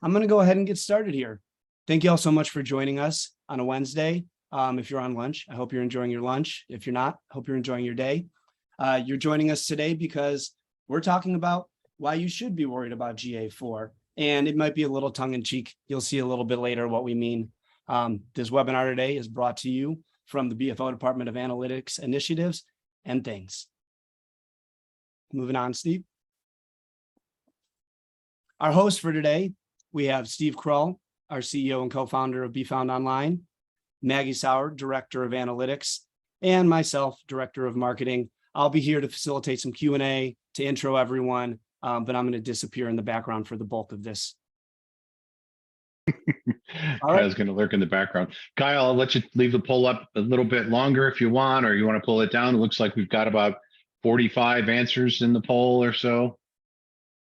I'm going to go ahead and get started here. Thank you all so much for joining us on a Wednesday. If you're on lunch, I hope you're enjoying your lunch. If you're not, I hope you're enjoying your day. You're joining us today because we're talking about why you should be worried about GA4. And it might be a little tongue-in-cheek. You'll see a little bit later what we mean. This webinar today is brought to you from the BFO Department of Analytics Initiatives and Things. Moving on, Steve. Our host for today, we have Steve Krull, our CEO and co-founder of Be Found Online, Maggie Sauer, Director of Analytics, and myself, Director of Marketing. I'll be here to facilitate some Q&A, to intro everyone, but I'm going to disappear in the background for the bulk of this. Kyle's going to lurk in the background. Kyle, I'll let you leave the poll up a little bit longer if you want, or you want to pull it down. It looks like we've got about 45 answers in the poll or so,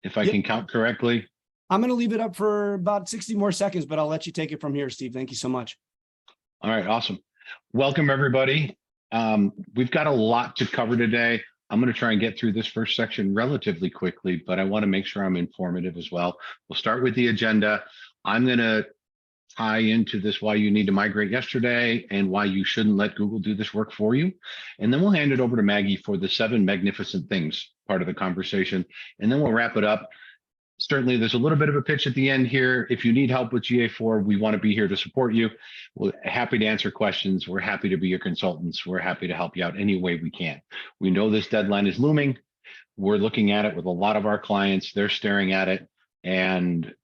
if I can count correctly. I'm going to leave it up for about 60 more seconds, but I'll let you take it from here, Steve. Thank you so much. All right, awesome. Welcome, everybody. We've got a lot to cover today. I'm going to try and get through this first section relatively quickly, but I want to make sure I'm informative as well. We'll start with the agenda. I'm going to tie into this why you need to migrate yesterday and why you shouldn't let Google do this work for you. And then we'll hand it over to Maggie for the 7 magnificent things part of the conversation. And then we'll wrap it up. Certainly, there's a little bit of a pitch at the end here. If you need help with GA4, we want to be here to support you. We're happy to answer questions. We're happy to be your consultants. We're happy to help you out any way we can. We know this deadline is looming. We're looking at it with a lot of our clients. They're staring at it, and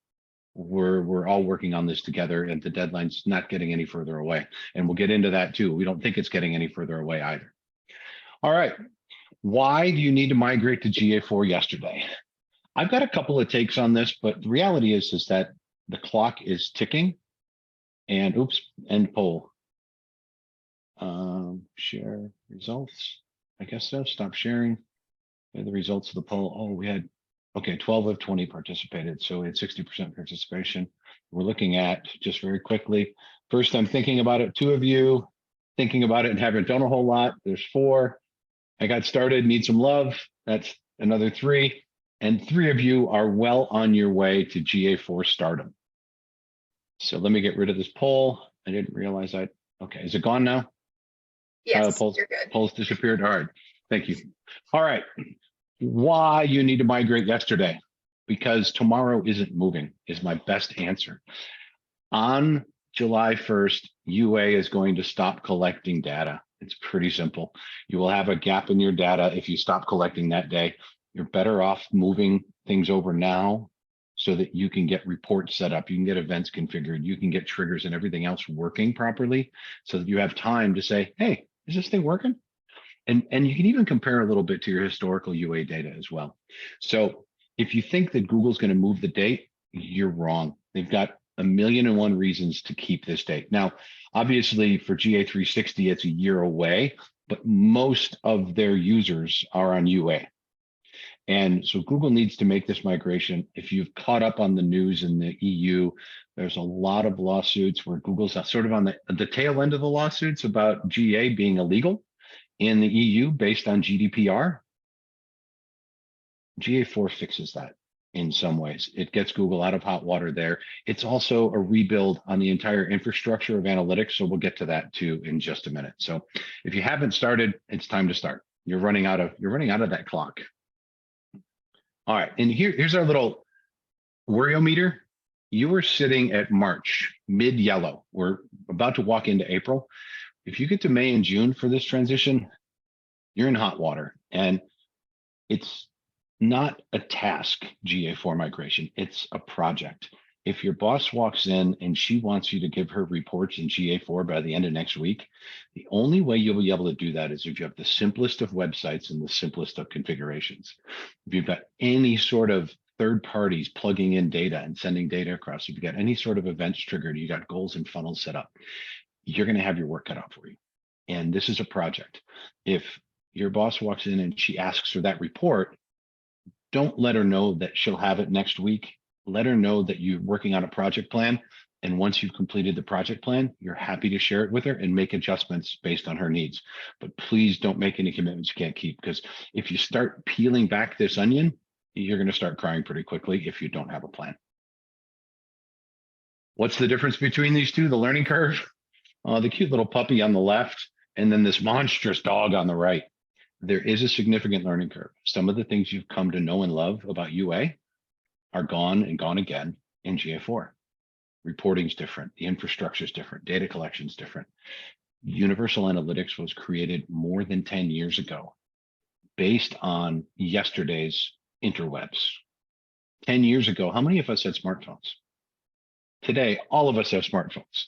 we're all working on this together, and the deadline's not getting any further away. And we'll get into that too. We don't think it's getting any further away either. All right. Why do you need to migrate to GA4 yesterday? I've got a couple of takes on this, but the reality is that the clock is ticking. And oops, end poll. Share results. I guess so. Stop sharing. And the results of the poll. Oh, we had, okay, 12 of 20 participated. So we had 60% participation. We're looking at, just very quickly, first I'm thinking about it, 2 of you thinking about it and haven't done a whole lot. There's 4. I got started, need some love. That's another 3. And 3 of you are well on your way to GA4 stardom. So let me get rid of this poll. I didn't realize okay, is it gone now? Yes, you're good. Polls disappeared. All right, thank you. All right, why you need to migrate yesterday? Because tomorrow isn't moving is my best answer. On July 1st, UA is going to stop collecting data. It's pretty simple. You will have a gap in your data if you stop collecting that day. You're better off moving things over now so that you can get reports set up, you can get events configured, you can get triggers and everything else working properly so that you have time to say, hey, is this thing working? And you can even compare a little bit to your historical UA data as well. So if you think that Google's going to move the date, you're wrong. They've got 1,000,001 reasons to keep this date. Now, obviously for GA360, it's a year away, but most of their users are on UA. And so Google needs to make this migration. If you've caught up on the news in the EU, there's a lot of lawsuits where Google's sort of on the tail end of the lawsuits about GA being illegal in the EU based on GDPR. GA4 fixes that in some ways. It gets Google out of hot water there. It's also a rebuild on the entire infrastructure of analytics. So we'll get to that too in just a minute. So if you haven't started, it's time to start. You're running out of that clock. All right, and here's our little worryometer. You were sitting at March, mid-yellow. We're about to walk into April. If you get to May and June for this transition, you're in hot water. And it's not a task, GA4 migration, it's a project. If your boss walks in and she wants you to give her reports in GA4 by the end of next week, the only way you'll be able to do that is if you have the simplest of websites and the simplest of configurations. If you've got any sort of third parties plugging in data and sending data across, if you've got any sort of events triggered, you got goals and funnels set up, you're going to have your work cut out for you. And this is a project. If your boss walks in and she asks for that report, don't let her know that she'll have it next week. Let her know that you're working on a project plan. And once you've completed the project plan, you're happy to share it with her and make adjustments based on her needs. But please don't make any commitments you can't keep, because if you start peeling back this onion, you're going to start crying pretty quickly if you don't have a plan. What's the difference between these two? The learning curve? The cute little puppy on the left, and then this monstrous dog on the right. There is a significant learning curve. Some of the things you've come to know and love about UA are gone and gone again in GA4. Reporting's different. The infrastructure is different. Data collection is different. Universal Analytics was created more than 10 years ago based on yesterday's interwebs. 10 years ago, how many of us had smartphones? Today, all of us have smartphones.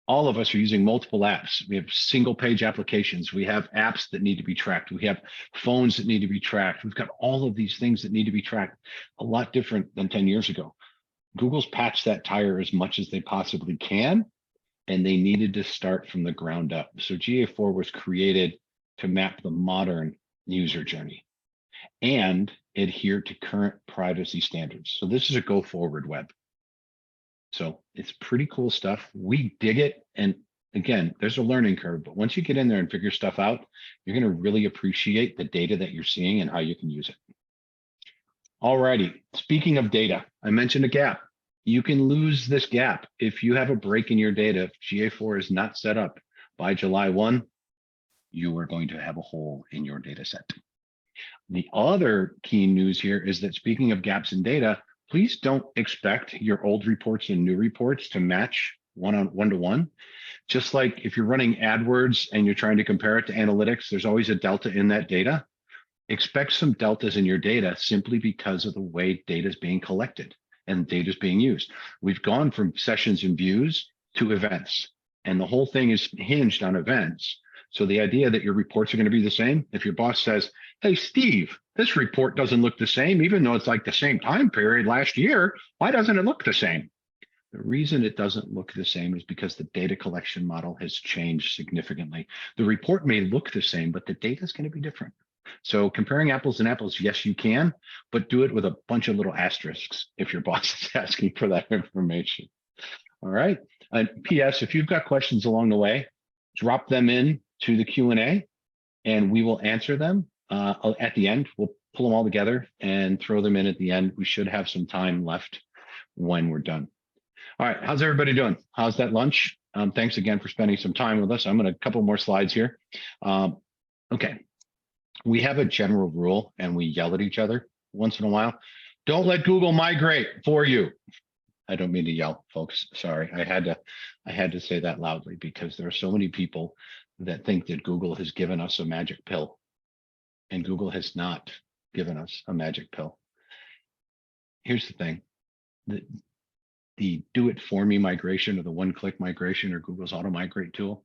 All of us are using multiple apps. We have single page applications. We have apps that need to be tracked. We have phones that need to be tracked. We've got all of these things that need to be tracked, a lot different than 10 years ago. Google's patched that tire as much as they possibly can, and they needed to start from the ground up. So GA4 was created to map the modern user journey and adhere to current privacy standards. So this is a go forward web. So it's pretty cool stuff. We dig it. And again, there's a learning curve, but once you get in there and figure stuff out, you're going to really appreciate the data that you're seeing and how you can use it. All righty. Speaking of data, I mentioned a gap. You can lose this gap if you have a break in your data. If GA4 is not set up by July 1, you are going to have a hole in your data set. The other key news here is that speaking of gaps in data, please don't expect your old reports and new reports to match one-to-one. Just like if you're running AdWords and you're trying to compare it to analytics, there's always a delta in that data. Expect some deltas in your data simply because of the way data is being collected and data is being used. We've gone from sessions and views to events, and the whole thing is hinged on events. So the idea that your reports are going to be the same, if your boss says, hey, Steve, this report doesn't look the same, even though it's like the same time period last year, why doesn't it look the same? The reason it doesn't look the same is because the data collection model has changed significantly. The report may look the same, but the data is going to be different. So comparing apples and apples, yes, you can, but do it with a bunch of little asterisks if your boss is asking for that information. All right. And PS, if you've got questions along the way, drop them in to the Q&A and we will answer them at the end. We'll pull them all together and throw them in at the end. We should have some time left when we're done. All right, how's everybody doing? How's that lunch? Thanks again for spending some time with us. I'm going to a couple more slides here. Okay, we have a general rule and we yell at each other once in a while. Don't let Google migrate for you. I don't mean to yell, folks. Sorry, I had to say that loudly because there are so many people that think that Google has given us a magic pill, and Google has not given us a magic pill. Here's the thing: the do-it-for-me migration or the one-click migration or Google's auto migrate tool,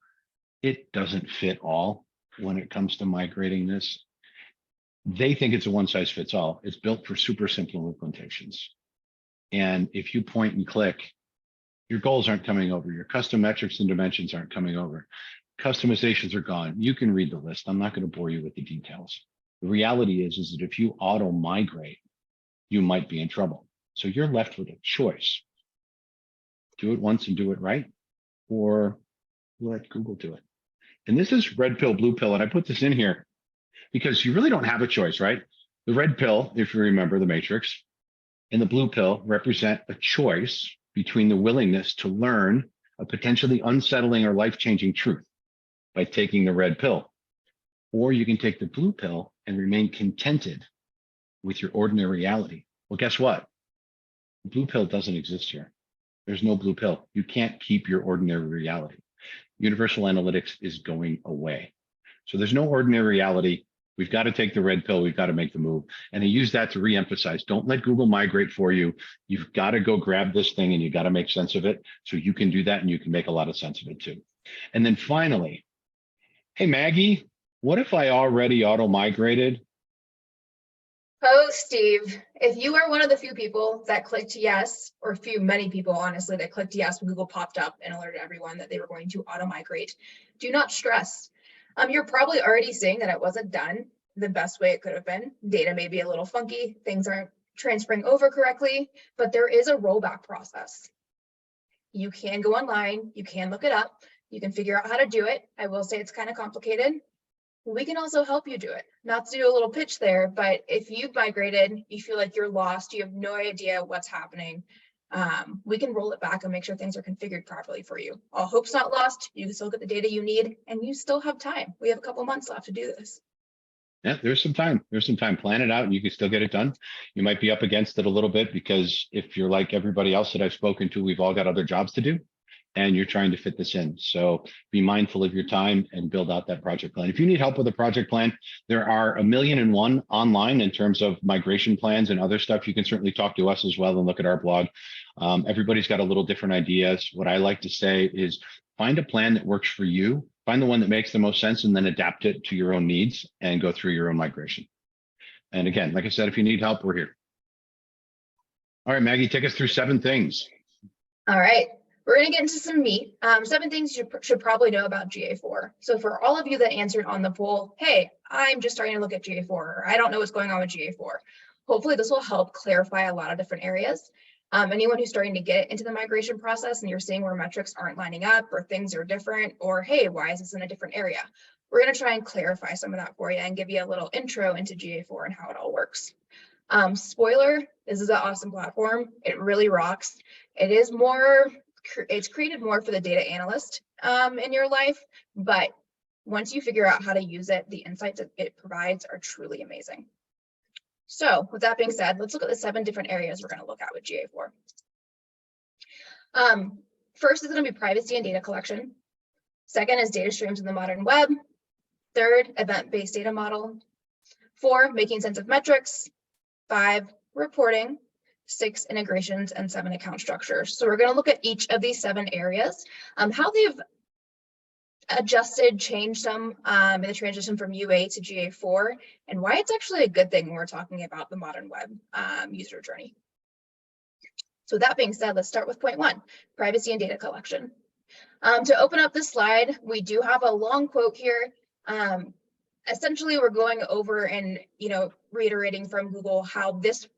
it doesn't fit all when it comes to migrating this. They think it's a one-size-fits-all. It's built for super simple implementations. And if you point and click, your goals aren't coming over. Your custom metrics and dimensions aren't coming over. Customizations are gone. You can read the list. I'm not going to bore you with the details. The reality is that if you auto migrate, you might be in trouble. So you're left with a choice. Do it once and do it right, or let Google do it. And this is red pill, blue pill. And I put this in here because you really don't have a choice, right? The red pill, if you remember the matrix, and the blue pill represent a choice between the willingness to learn a potentially unsettling or life-changing truth by taking the red pill, or you can take the blue pill and remain contented with your ordinary reality. Well, guess what? The blue pill doesn't exist here. There's no blue pill. You can't keep your ordinary reality. Universal Analytics is going away. So there's no ordinary reality. We've got to take the red pill. We've got to make the move. And I use that to reemphasize, don't let Google migrate for you. You've got to go grab this thing and you got to make sense of it. So you can do that and you can make a lot of sense of it too. And then finally, hey, Maggie, what if I already auto migrated? Oh, Steve, if you are one of the few people that clicked yes, or many people, honestly, that clicked yes when Google popped up and alerted everyone that they were going to auto migrate, do not stress. You're probably already seeing that it wasn't done the best way it could have been. Data may be a little funky, things aren't transferring over correctly, but there is a rollback process. You can go online, you can look it up, you can figure out how to do it. I will say it's kind of complicated. We can also help you do it. Not to do a little pitch there, but if you've migrated, you feel like you're lost, you have no idea what's happening, we can roll it back and make sure things are configured properly for you. All hope's not lost. You can still get the data you need, and you still have time. We have a couple months left to do this. Yeah, there's some time. There's some time. Plan it out and you can still get it done. You might be up against it a little bit because if you're like everybody else that I've spoken to, we've all got other jobs to do and you're trying to fit this in. So be mindful of your time and build out that project plan. If you need help with a project plan, there are 1,000,001 online in terms of migration plans and other stuff. You can certainly talk to us as well and look at our blog. Everybody's got a little different ideas. What I like to say is find a plan that works for you. Find the one that makes the most sense and then adapt it to your own needs and go through your own migration. And again, like I said, if you need help, we're here. All right, Maggie, take us through 7 things. All right. We're going to get into some meat. 7 things you should probably know about GA4. So for all of you that answered on the poll, hey, I'm just starting to look at GA4, or I don't know what's going on with GA4. Hopefully this will help clarify a lot of different areas. Anyone who's starting to get into the migration process and you're seeing where metrics aren't lining up or things are different, or hey, why is this in a different area? We're going to try and clarify some of that for you and give you a little intro into GA4 and how it all works. Spoiler, this is an awesome platform. It really rocks. It's created more for the data analyst in your life, but once you figure out how to use it, the insights that it provides are truly amazing. So with that being said, let's look at the 7 different areas we're going to look at with GA4. First is going to be privacy and data collection. Second is data streams in the modern web. Third, event-based data model. 4, making sense of metrics. 5, reporting. 6, integrations, and 7, account structures. So we're going to look at each of these 7 areas, how they've adjusted, changed some in the transition from UA to GA4, and why it's actually a good thing when we're talking about the modern web user journey. So with that being said, let's start with point 1, privacy and data collection. To open up this slide, we do have a long quote here. Essentially, we're going over and reiterating from Google how this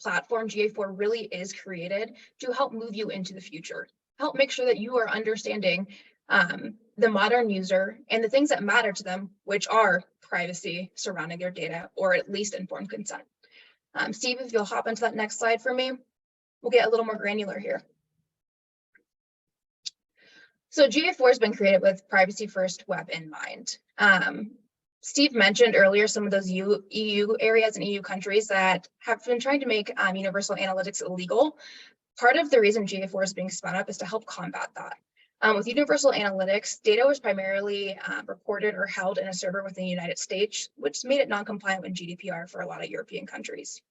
platform GA4 really is created to help move you into the future, help make sure that you are understanding the modern user and the things that matter to them, which are privacy surrounding their data, or at least informed consent. Steve, if you'll hop into that next slide for me, we'll get a little more granular here. So GA4 has been created with privacy first web in mind. Steve mentioned earlier some of those EU areas and EU countries that have been trying to make universal analytics illegal. Part of the reason GA4 is being spun up is to help combat that. With universal analytics, data was primarily recorded or held in a server within the United States, which made it non-compliant with GDPR for a lot of European countries.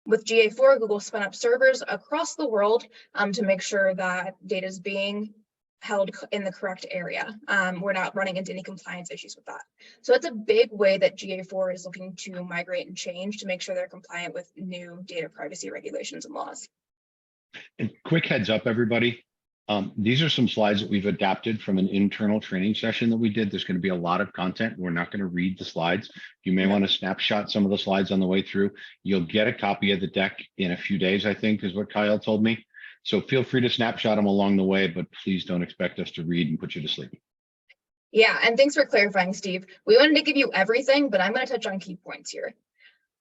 With GA4, Google spun up servers across the world to make sure that data is being held in the correct area. We're not running into any compliance issues with that. So it's a big way that GA4 is looking to migrate and change to make sure they're compliant with new data privacy regulations and laws. And quick heads up, everybody. These are some slides that we've adapted from an internal training session that we did. There's going to be a lot of content. We're not going to read the slides. You may want to snapshot some of the slides on the way through. You'll get a copy of the deck in a few days, I think, is what Kyle told me. So feel free to snapshot them along the way, but please don't expect us to read and put you to sleep. Yeah, and thanks for clarifying, Steve. We wanted to give you everything, but I'm going to touch on key points here.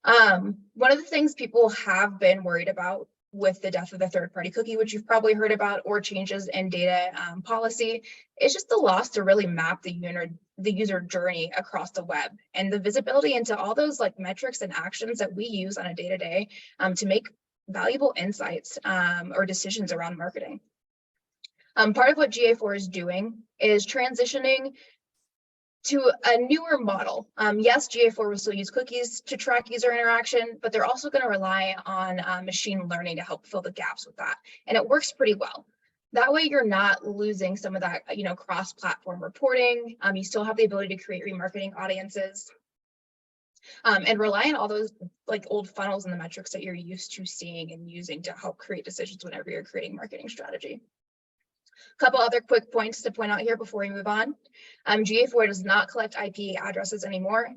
One of the things people have been worried about with the death of the third-party cookie, which you've probably heard about, or changes in data policy, is just the loss to really map the user journey across the web and the visibility into all those metrics and actions that we use on a day-to-day to make valuable insights or decisions around marketing. Part of what GA4 is doing is transitioning to a newer model. Yes, GA4 will still use cookies to track user interaction, but they're also going to rely on machine learning to help fill the gaps with that. And it works pretty well. That way you're not losing some of that, cross-platform reporting. You still have the ability to create remarketing audiences and rely on all those old funnels and the metrics that you're used to seeing and using to help create decisions whenever you're creating marketing strategy. A couple other quick points to point out here before we move on. GA4 does not collect IP addresses anymore.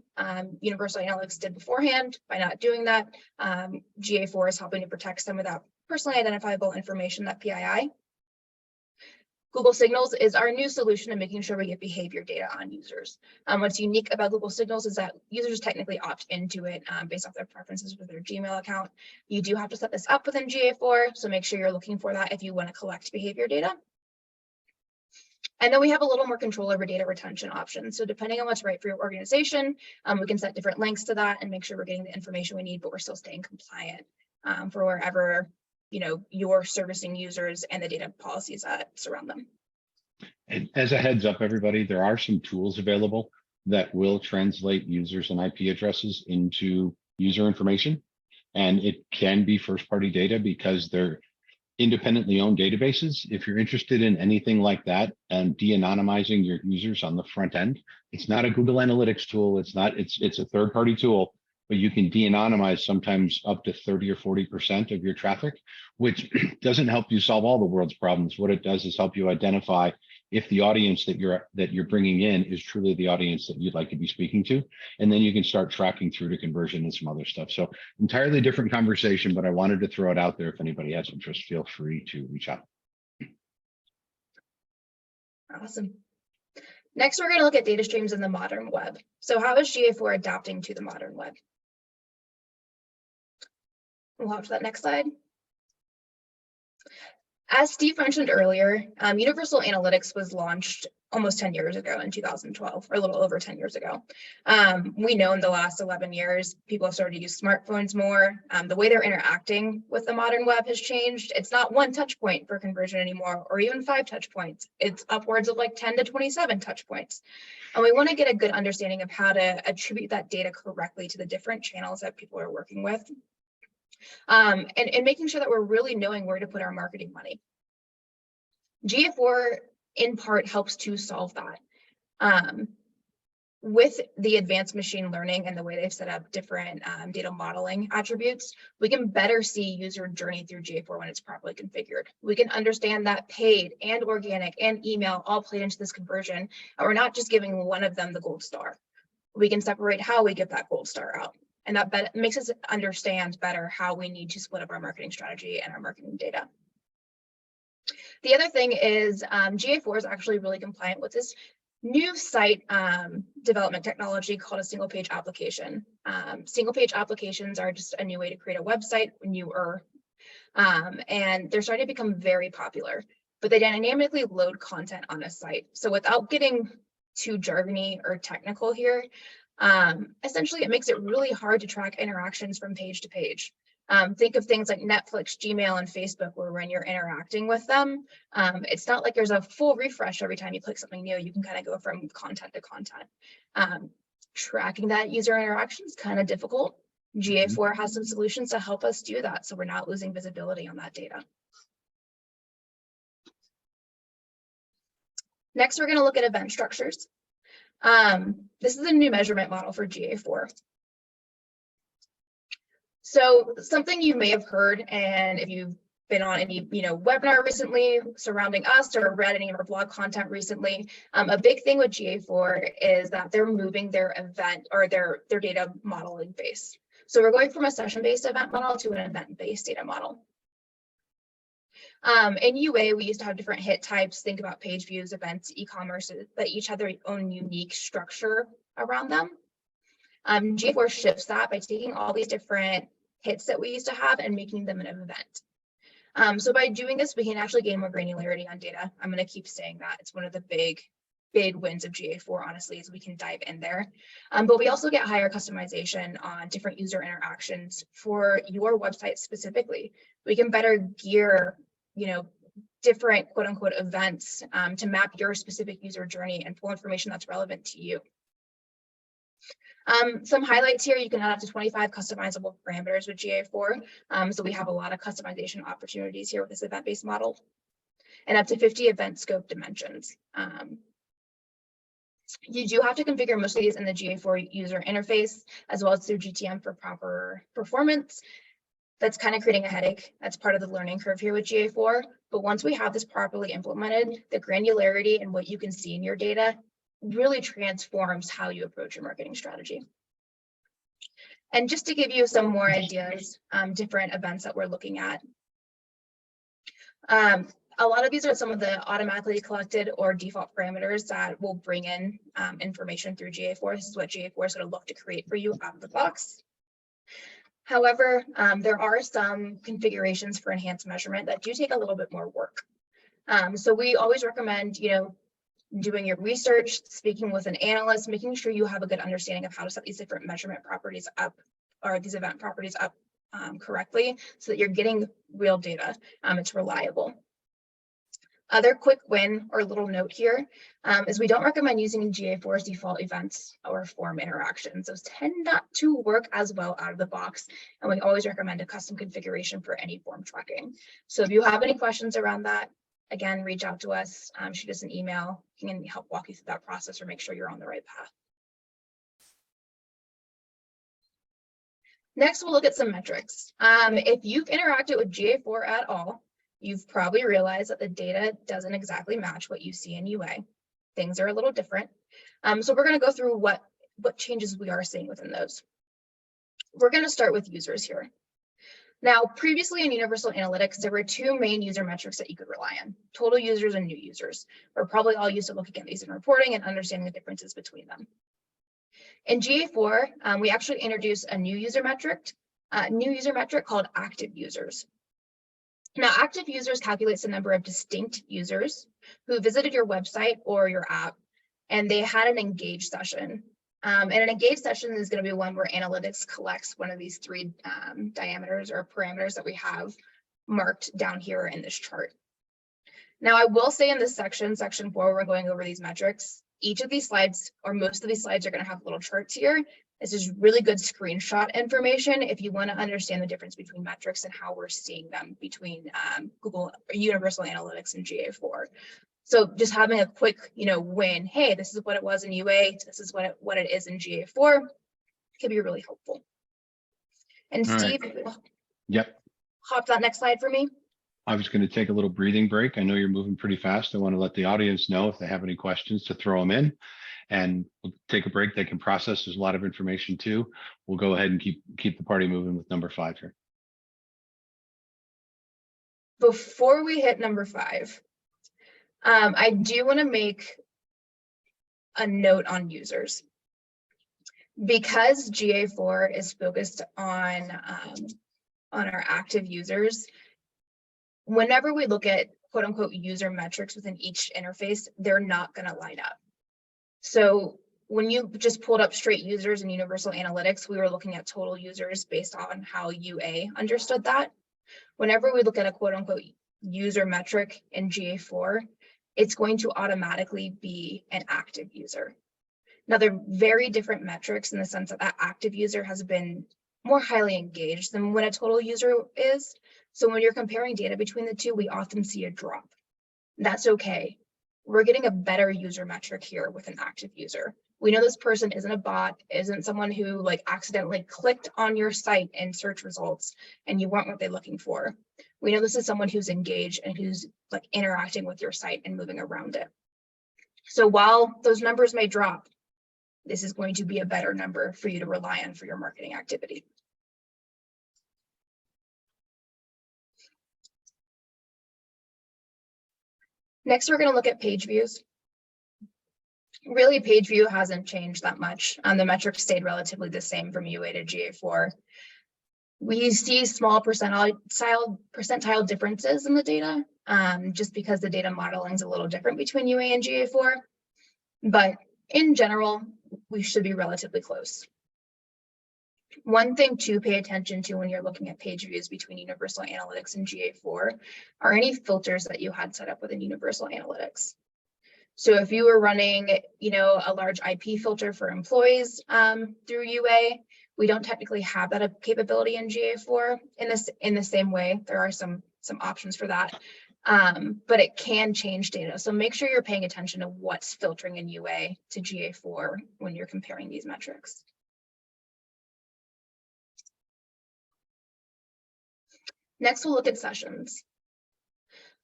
Universal Analytics did beforehand. By not doing that, GA4 is helping to protect some of that personally identifiable information, that PII. Google Signals is our new solution to making sure we get behavior data on users. What's unique about Google Signals is that users technically opt into it based off their preferences with their Gmail account. You do have to set this up within GA4, so make sure you're looking for that if you want to collect behavior data. And then we have a little more control over data retention options. So depending on what's right for your organization, we can set different links to that and make sure we're getting the information we need, but we're still staying compliant for wherever you're servicing users and the data policies that surround them. And as a heads up, everybody, there are some tools available that will translate users and IP addresses into user information. And it can be first-party data because they're independently owned databases. If you're interested in anything like that and de-anonymizing your users on the front end, it's not a Google Analytics tool. It's a third-party tool, but you can de-anonymize sometimes up to 30 or 40% of your traffic, which doesn't help you solve all the world's problems. What it does is help you identify if the audience that you're bringing in is truly the audience that you'd like to be speaking to, and then you can start tracking through to conversion and some other stuff. So entirely different conversation, but I wanted to throw it out there. If anybody has interest, feel free to reach out. Awesome. Next, we're going to look at data streams in the modern web. So how is GA4 adapting to the modern web? We'll hop to that next slide. As Steve mentioned earlier, Universal Analytics was launched almost 10 years ago in 2012, or a little over 10 years ago. We know in the last 11 years, people have started to use smartphones more. The way they're interacting with the modern web has changed. It's not one touch point for conversion anymore, or even 5 touch points. It's upwards of like 10 to 27 touch points. And we want to get a good understanding of how to attribute that data correctly to the different channels that people are working with. And making sure that we're really knowing where to put our marketing money. GA4 in part helps to solve that. With the advanced machine learning and the way they've set up different data modeling attributes, we can better see user journey through GA4 when it's properly configured. We can understand that paid and organic and email all played into this conversion, and we're not just giving one of them the gold star. We can separate how we get that gold star out. And that makes us understand better how we need to split up our marketing strategy and our marketing data. The other thing is GA4 is actually really compliant with this new site development technology called a single page application. Single page applications are just a new way to create a website newer, and they're starting to become very popular, but they dynamically load content on a site. So without getting too jargony or technical here, essentially it makes it really hard to track interactions from page to page. Think of things like Netflix, Gmail, and Facebook, where when you're interacting with them, it's not like there's a full refresh every time you click something new. You can kind of go from content to content. Tracking that user interaction is kind of difficult. GA4 has some solutions to help us do that, so we're not losing visibility on that data. Next, we're going to look at event structures. This is a new measurement model for GA4. So something you may have heard, and if you've been on any webinar recently surrounding us or read any of our blog content recently, a big thing with GA4 is that they're moving their event or their data modeling base. So we're going from a session-based event model to an event-based data model. In UA, we used to have different hit types. Think about page views, events, e-commerce, that each had their own unique structure around them. GA4 shifts that by taking all these different hits that we used to have and making them an event. So by doing this, we can actually gain more granularity on data. I'm going to keep saying that. It's one of the big wins of GA4, honestly, is we can dive in there. But we also get higher customization on different user interactions for your website specifically. We can better gear, different quote unquote events to map your specific user journey and pull information that's relevant to you. Some highlights here, you can add up to 25 customizable parameters with GA4. So we have a lot of customization opportunities here with this event-based model, and up to 50 event scope dimensions. You do have to configure most of these in the GA4 user interface, as well as through GTM for proper performance. That's kind of creating a headache. That's part of the learning curve here with GA4. But once we have this properly implemented, the granularity and what you can see in your data really transforms how you approach your marketing strategy. And just to give you some more ideas, different events that we're looking at. a lot of these are some of the automatically collected or default parameters that will bring in information through GA4. This is what GA4 is going to look to create for you out of the box. However, there are some configurations for enhanced measurement that do take a little bit more work. So we always recommend, doing your research, speaking with an analyst, making sure you have a good understanding of how to set these different measurement properties up, or these event properties up correctly, so that you're getting real data. It's reliable. Other quick win or little note here is we don't recommend using GA4's default events or form interactions. Those tend not to work as well out of the box, and we always recommend a custom configuration for any form tracking. So if you have any questions around that, again, reach out to us, shoot us an email. We can help walk you through that process or make sure you're on the right path. Next, we'll look at some metrics. If you've interacted with GA4 at all, you've probably realized that the data doesn't exactly match what you see in UA. Things are a little different. So we're going to go through what changes we are seeing within those. We're going to start with users here. Now, previously in Universal Analytics, there were two main user metrics that you could rely on: total users and new users. We're probably all used to looking at these in reporting and understanding the differences between them. In GA4, we actually introduced a new user metric called active users. Now, active users calculates the number of distinct users who visited your website or your app, and they had an engaged session. And an engaged session is going to be one where analytics collects one of these three diameters or parameters that we have marked down here in this chart. Now, I will say in this section 4, we're going over these metrics. Each of these slides, or most of these slides, are going to have little charts here. This is really good screenshot information if you want to understand the difference between metrics and how we're seeing them between Google Universal Analytics and GA4. So just having a quick, win, hey, this is what it was in UA, this is what it is in GA4, can be really helpful. And All Steve, right. Yep. Hop that next slide for me. I was going to take a little breathing break. I know you're moving pretty fast. I want to let the audience know if they have any questions to throw them in, and we'll take a break. They can process. There's a lot of information too. We'll go ahead and keep the party moving with number 5 here. Before we hit number 5, I do want to make a note on users. Because GA4 is focused on our active users, whenever we look at quote unquote user metrics within each interface, they're not going to line up. So when you just pulled up straight users in Universal Analytics, we were looking at total users based on how UA understood that. Whenever we look at a quote unquote user metric in GA4, it's going to automatically be an active user. Now, they're very different metrics in the sense that that active user has been more highly engaged than what a total user is. So when you're comparing data between the two, we often see a drop. That's okay. We're getting a better user metric here with an active user. We know this person isn't a bot, isn't someone who accidentally clicked on your site in search results and you weren't what they're looking for. We know this is someone who's engaged and who's interacting with your site and moving around it. So while those numbers may drop, this is going to be a better number for you to rely on for your marketing activity. Next, we're going to look at page views. Really, page view hasn't changed that much. The metrics stayed relatively the same from UA to GA4. We see small percentile differences in the data, just because the data modeling is a little different between UA and GA4. But in general, we should be relatively close. One thing to pay attention to when you're looking at page views between Universal Analytics and GA4 are any filters that you had set up within Universal Analytics. So if you were running, a large IP filter for employees through UA, we don't technically have that capability in GA4 in the same way. There are some options for that, but it can change data. So make sure you're paying attention to what's filtering in UA to GA4 when you're comparing these metrics. Next, we'll look at sessions.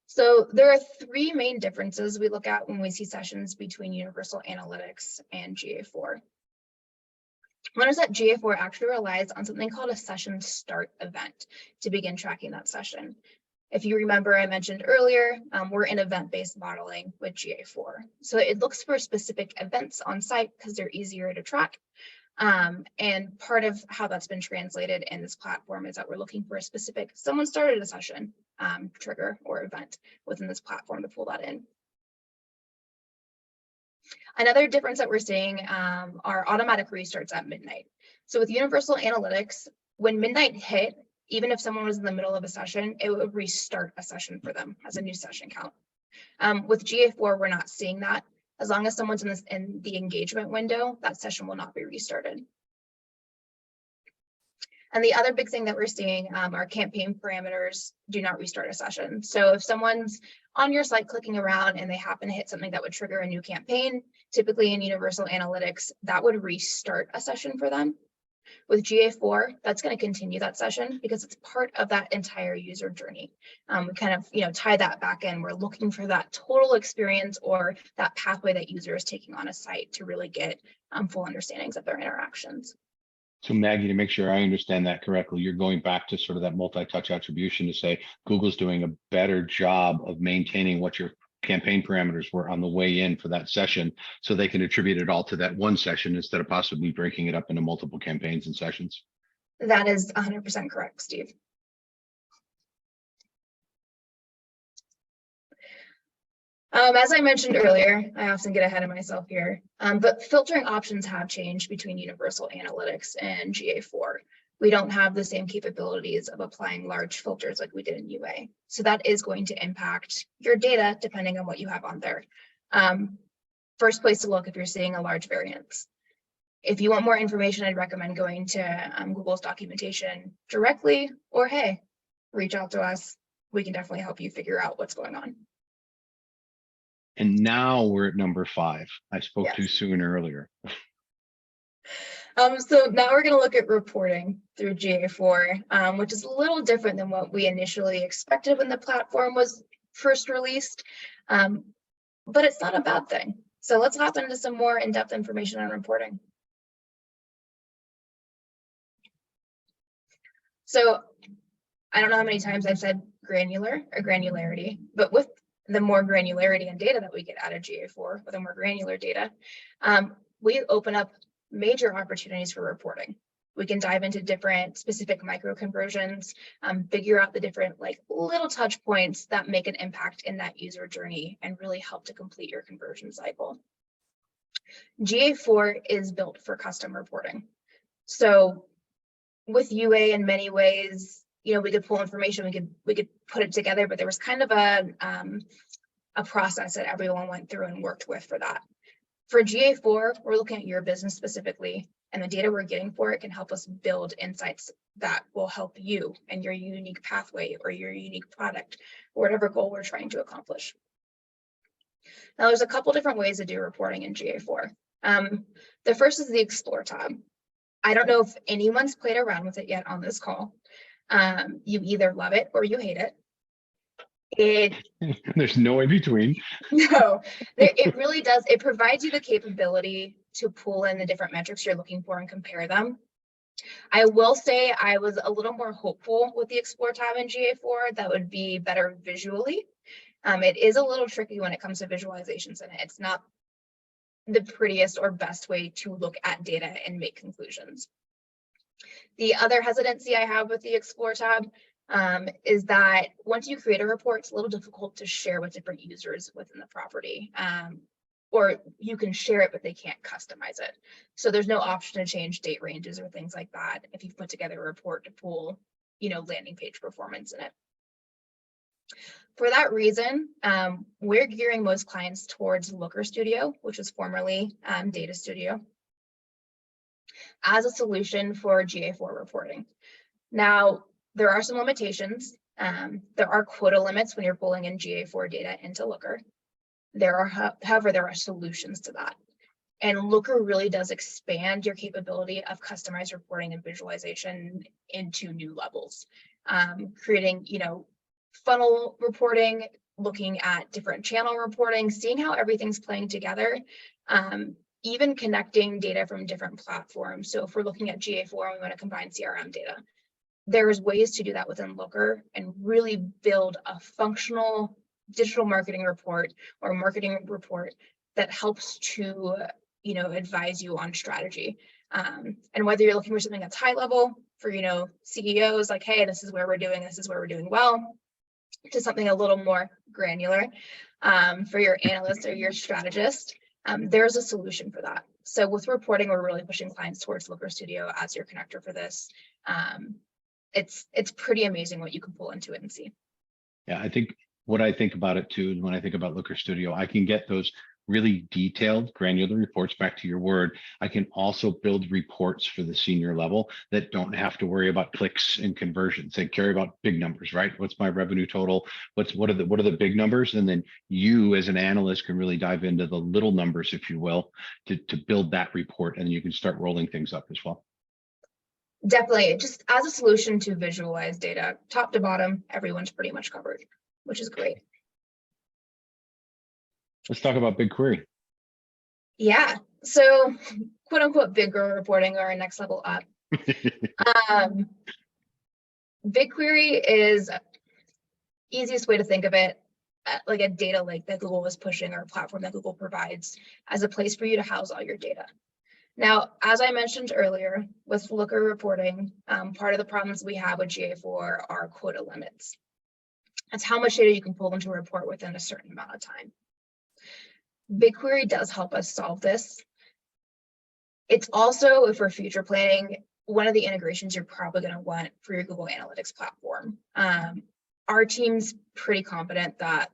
So there are 3 main differences we look at when we see sessions between Universal Analytics and GA4. One is that GA4 actually relies on something called a session start event to begin tracking that session. If you remember, I mentioned earlier, we're in event-based modeling with GA4. So it looks for specific events on site because they're easier to track. And part of how that's been translated in this platform is that we're looking for a specific, someone started a session trigger or event within this platform to pull that in. Another difference that we're seeing are automatic restarts at midnight. So with Universal Analytics, when midnight hit, even if someone was in the middle of a session, it would restart a session for them as a new session count. With GA4, we're not seeing that. As long as someone's in the engagement window, that session will not be restarted. And the other big thing that we're seeing are campaign parameters do not restart a session. So if someone's on your site clicking around and they happen to hit something that would trigger a new campaign, typically in Universal Analytics, that would restart a session for them. With GA4, that's going to continue that session because it's part of that entire user journey. We kind of, tie that back in. We're looking for that total experience or that pathway that user is taking on a site to really get full understandings of their interactions. So Maggie, to make sure I understand that correctly, you're going back to sort of that multi-touch attribution to say Google's doing a better job of maintaining what your campaign parameters were on the way in for that session, so they can attribute it all to that one session instead of possibly breaking it up into multiple campaigns and sessions. That is 100% correct, Steve. As I mentioned earlier, I often get ahead of myself here, but filtering options have changed between Universal Analytics and GA4. We don't have the same capabilities of applying large filters like we did in UA. So that is going to impact your data depending on what you have on there. First place to look if you're seeing a large variance. If you want more information, I'd recommend going to Google's documentation directly, or hey, reach out to us. We can definitely help you figure out what's going on. And now we're at number 5. I spoke too soon earlier. So now we're going to look at reporting through GA4, which is a little different than what we initially expected when the platform was first released, but it's not a bad thing. So let's hop into some more in-depth information on reporting. So I don't know how many times I've said granular or granularity, but with the more granularity and data that we get out of GA4, with the more granular data, we open up major opportunities for reporting. We can dive into different specific micro conversions, figure out the different little touch points that make an impact in that user journey and really help to complete your conversion cycle. GA4 is built for custom reporting. So with UA, in many ways, we could pull information, we could put it together, but there was kind of a process that everyone went through and worked with for that. For GA4, we're looking at your business specifically, and the data we're getting for it can help us build insights that will help you and your unique pathway or your unique product or whatever goal we're trying to accomplish. Now, there's a couple different ways to do reporting in GA4. The first is the Explore tab. I don't know if anyone's played around with it yet on this call. You either love it or you hate it. There's no in between. No, it really does. It provides you the capability to pull in the different metrics you're looking for and compare them. I will say I was a little more hopeful with the Explore tab in GA4 that would be better visually. It is a little tricky when it comes to visualizations in it. It's not the prettiest or best way to look at data and make conclusions. The other hesitancy I have with the Explore tab is that once you create a report, it's a little difficult to share with different users within the property. Or you can share it, but they can't customize it. So there's no option to change date ranges or things like that if you've put together a report to pull, landing page performance in it. For that reason, we're gearing most clients towards Looker Studio, which was formerly Data Studio, as a solution for GA4 reporting. Now, there are some limitations. There are quota limits when you're pulling in GA4 data into Looker. However, there are solutions to that. And Looker really does expand your capability of customized reporting and visualization into new levels, creating, funnel reporting, looking at different channel reporting, seeing how everything's playing together, even connecting data from different platforms. So if we're looking at GA4 and we want to combine CRM data, there's ways to do that within Looker and really build a functional digital marketing report or marketing report that helps to, advise you on strategy. And whether you're looking for something that's high level for, CEOs, like, hey, this is where we're doing well, to something a little more granular for your analyst or your strategist, there's a solution for that. So with reporting, we're really pushing clients towards Looker Studio as your connector for this. It's pretty amazing what you can pull into it and see. Yeah, I think what I think about it too, when I think about Looker Studio, I can get those really detailed, granular reports, back to your word. I can also build reports for the senior level that don't have to worry about clicks and conversions. They care about big numbers, right? What's my revenue total? What are the big numbers? And then you as an analyst can really dive into the little numbers, if you will, to build that report, and you can start rolling things up as well. Definitely, just as a solution to visualize data, top to bottom, everyone's pretty much covered, which is great. Let's talk about BigQuery. Yeah, so quote unquote big girl reporting, or next level up. BigQuery is easiest way to think of it, like a data lake that Google is pushing, or a platform that Google provides as a place for you to house all your data. Now, as I mentioned earlier, with Looker reporting, part of the problems we have with GA4 are quota limits. That's how much data you can pull into a report within a certain amount of time. BigQuery does help us solve this. It's also, if we're future planning, one of the integrations you're probably going to want for your Google Analytics platform. Our team's pretty confident that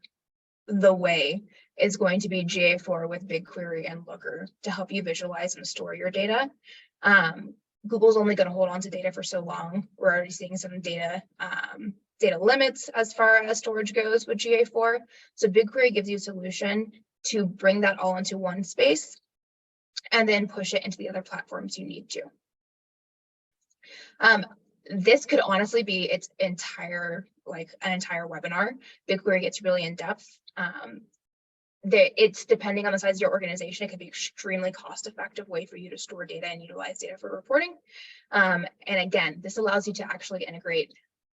the way is going to be GA4 with BigQuery and Looker to help you visualize and store your data. Google's only going to hold on to data for so long. We're already seeing some data limits as far as storage goes with GA4. So BigQuery gives you a solution to bring that all into one space and then push it into the other platforms you need to. This could honestly be its entire, an entire webinar. BigQuery gets really in depth. It's depending on the size of your organization, it can be extremely cost-effective way for you to store data and utilize data for reporting. And again, this allows you to actually integrate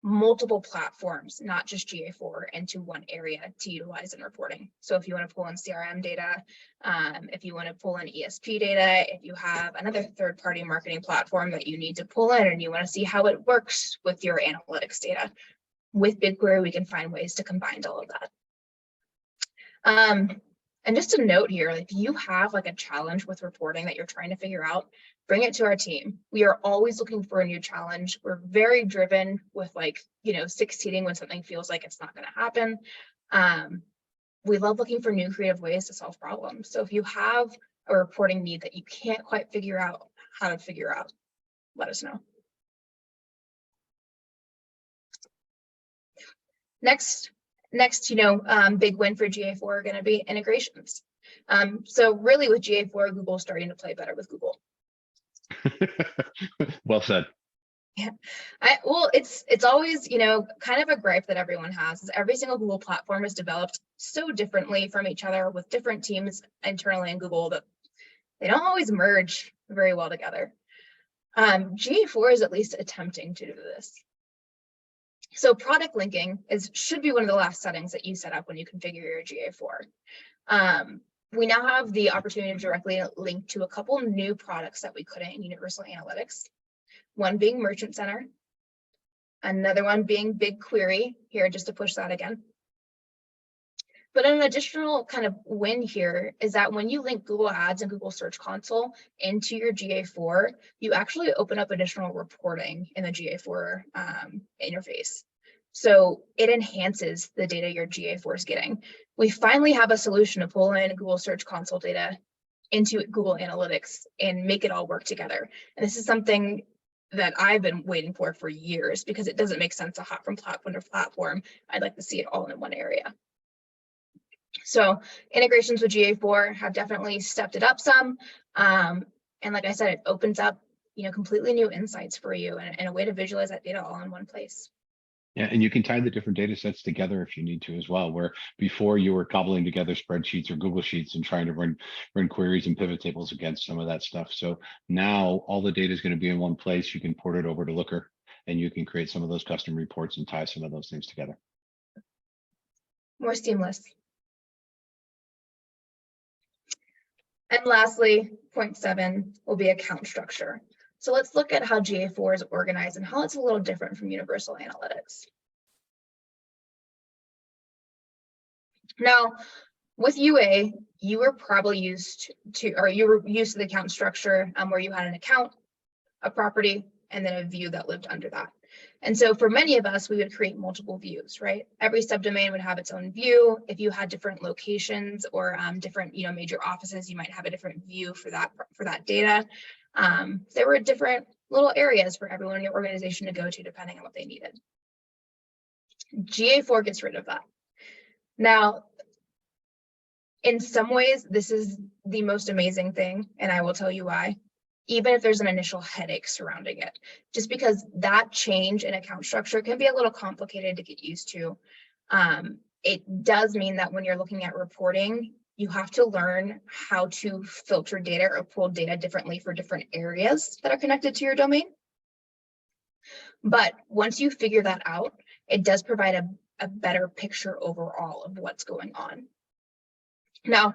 multiple platforms, not just GA4, into one area to utilize in reporting. So if you want to pull in CRM data, if you want to pull in ESP data, if you have another third-party marketing platform that you need to pull in and you want to see how it works with your analytics data, with BigQuery, we can find ways to combine all of that. And just a note here, if you have a challenge with reporting that you're trying to figure out, bring it to our team. We are always looking for a new challenge. We're very driven with succeeding when something feels like it's not going to happen. We love looking for new creative ways to solve problems. So if you have a reporting need that you can't quite figure out how to figure out, let us know. Next, big win for GA4 are going to be integrations. So really with GA4, Google's starting to play better with Google. Well said. Yeah, well, it's always, kind of a gripe that everyone has, is every single Google platform is developed so differently from each other with different teams internally in Google that they don't always merge very well together. GA4 is at least attempting to do this. So product linking should be one of the last settings that you set up when you configure your GA4. We now have the opportunity to directly link to a couple new products that we couldn't in Universal Analytics. One being Merchant Center, another one being BigQuery, here just to push that again. But an additional kind of win here is that when you link Google Ads and Google Search Console into your GA4, you actually open up additional reporting in the GA4 interface. So it enhances the data your GA4 is getting. We finally have a solution to pull in Google Search Console data into Google Analytics and make it all work together. And this is something that I've been waiting for years, because it doesn't make sense to hop from platform to platform. I'd like to see it all in one area. So integrations with GA4 have definitely stepped it up some. And like I said, it opens up, completely new insights for you and a way to visualize that data all in one place. Yeah, and you can tie the different data sets together if you need to as well, where before you were cobbling together spreadsheets or Google Sheets and trying to run queries and pivot tables against some of that stuff. So now all the data is going to be in one place. You can port it over to Looker and you can create some of those custom reports and tie some of those things together. More seamless. And lastly, point 7 will be account structure. So let's look at how GA4 is organized and how it's a little different from Universal Analytics. Now, with UA, you were probably used to the account structure where you had an account, a property, and then a view that lived under that. And so for many of us, we would create multiple views, right? Every subdomain would have its own view. If you had different locations or different, major offices, you might have a different view for that data. There were different little areas for everyone in your organization to go to depending on what they needed. GA4 gets rid of that. Now, in some ways, this is the most amazing thing, and I will tell you why, even if there's an initial headache surrounding it, just because that change in account structure can be a little complicated to get used to. It does mean that when you're looking at reporting, you have to learn how to filter data or pull data differently for different areas that are connected to your domain. But once you figure that out, it does provide a better picture overall of what's going on. Now,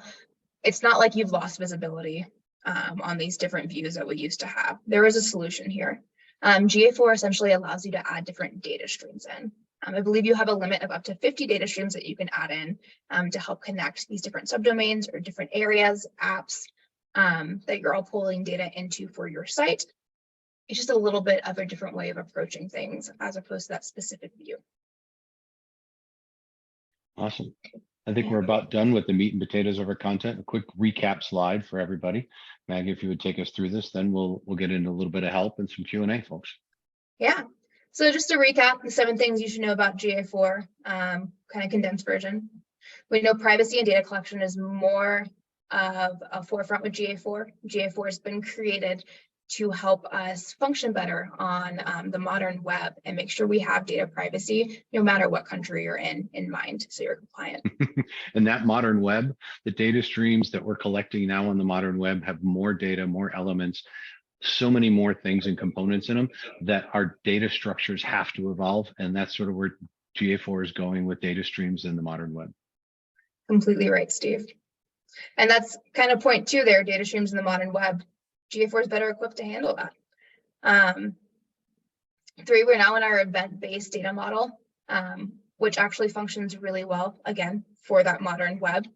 it's not like you've lost visibility on these different views that we used to have. There is a solution here. GA4 essentially allows you to add different data streams in. I believe you have a limit of up to 50 data streams that you can add in to help connect these different subdomains or different areas, apps that you're all pulling data into for your site. It's just a little bit of a different way of approaching things as opposed to that specific view. Awesome. I think we're about done with the meat and potatoes of our content. A quick recap slide for everybody. Maggie, if you would take us through this, then we'll get into a little bit of help and some Q&A, folks. Yeah. So just to recap, the 7 things you should know about GA4, kind of condensed version. We know privacy and data collection is more of a forefront with GA4. GA4 has been created to help us function better on the modern web and make sure we have data privacy no matter what country you're in mind, so you're compliant. And that modern web, the data streams that we're collecting now on the modern web have more data, more elements, so many more things and components in them that our data structures have to evolve. And that's sort of where GA4 is going with data streams in the modern web. Completely right, Steve. And that's kind of point 2 there, data streams in the modern web. GA4 is better equipped to handle that. 3, we're now in our event-based data model, which actually functions really well, again, for that modern web.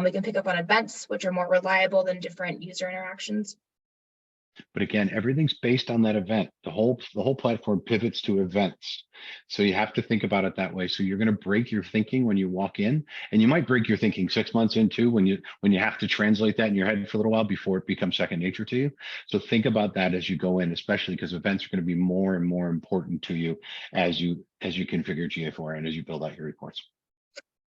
We can pick up on events, which are more reliable than different user interactions. But again, everything's based on that event. The whole platform pivots to events. So you have to think about it that way. So you're going to break your thinking when you walk in, and you might break your thinking 6 months into when you have to translate that in your head for a little while before it becomes second nature to you. So think about that as you go in, especially because events are going to be more and more important to you as you configure GA4 and as you build out your reports.